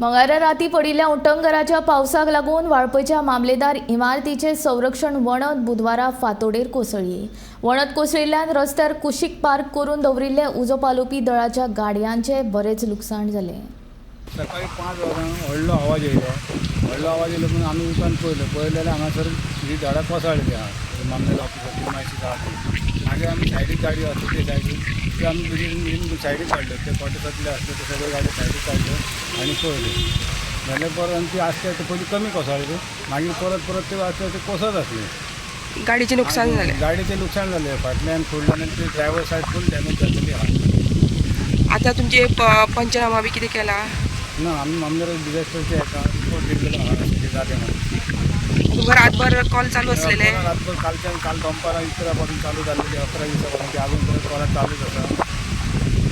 मंगळारा राती पडिल्ल्या उटंगराच्या पावसाक लागून वाळपयच्या मामलेदार इमारतीचे संरक्षण वणद बुधवारा फांतोडेर कोसळ्ळी। वणद कोसळिल्ल्यान रस्त्यार कुशीक पार्क करून दवरिल्ले उजो पालोवपी दळाच्या गाडयांचे बरेच लुकसाण जालें। सकाळी 5 वरांक व्हडलो आवाज येयलो म्हणून आमी उठून पळयलें जाल्यार हांगासर ही झाडां कोसळ्ळी आहा मामलेदार ऑफिसाची माहिती आहा। मागीर आमी सायडीक गाडी आसता ते सायडीक ते आमी बेगीन सायडीक काडल्यो, ते कॉटेसांतले आसले ते सगळे गाडी सायडीक काडल्यो आनी पळयले जाल्यार परत ती आसता ते पयलीं कमी कोसळ्ळी, मागीर परत ते आसता ते कोसत आसले। गाडीचे नुकसान झाले। गाडीचें लुकसाण जालें, फाटल्यान फुडल्यान ते ड्रायव्हर सायड फूल डॅमेज जाल्ली आहा। आता तुमचे पंचनामा बी कितें केला? ना, आमी मामलेदार डिझास्टरचे हेका रिपोर्ट दिल्लेलो आहा कितें जालें म्हणून। तुमकां रातभर कॉल चालू असलेले? रातभर काल दनपारां इकरा पासून चालू जाल्लेली, 11 दिसां ते अजून परत कॉलाक चालूच आसा।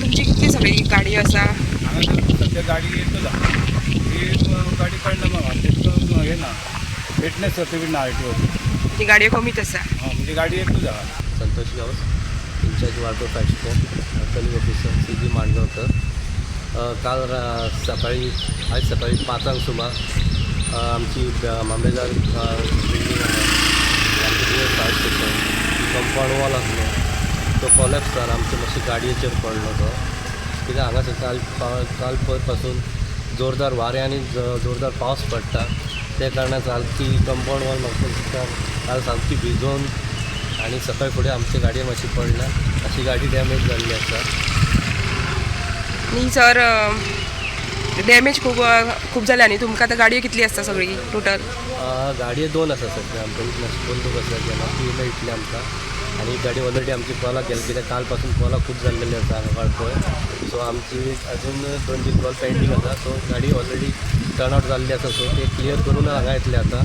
तुमची कितली सगळी गाडी आसा? हांगा सद्या गाडी एकूच आहा, ही गाडी काडना म्हाका तितलो हें ना, फिटनेस सर्टिफिकेट ना आरटीओची। ती गाडयो कमीच आसा? म्हणजे गाडी एकूच आहा। Santosh Gawas, incharge Valpoi factory culling officer CG Mandgaonkar. काल आज सकाळी 5 सुमार आमची मामलेदार बिल्डींग आहे फायर स्टेशन कंपाऊंड वॉल आसलो तो कॉलेप्स जावन आमचे मातशे गाडयेचेर पडलो तो, कित्याक हांगासर काल पासून जोरदार वारें आनी जोरदार पावस पडटा, त्या कारणान सारकी कंपाऊंड वॉल म्हाका काल सामकी भिजोवन आनी सकाळी फुडें आमची गाडी मातशी पडल्या, अशी गाडी डॅमेज जाल्ली आसा। आनी सर डॅमेज खूब जाल्या न्ही तुमकां? आतां गाडयो कितली आसता सगळी टोटल? गाडये 2 आसा सध्या आमच्या बंदूक आसा केला ती मेळटली आमकां, आनी ही गाडी ऑलरेडी आमची कॉलाक गेली, कित्याक काल पासून कॉलां खूब जाल्लेली आसा हांगा वाळपय। सो आमची अजून 2-3 कॉल पेंडींग आसा, सो गाडी ऑलरेडी टर्न आवट जाल्ली आसा, सो ते क्लियर करून हांगा येतले आतां।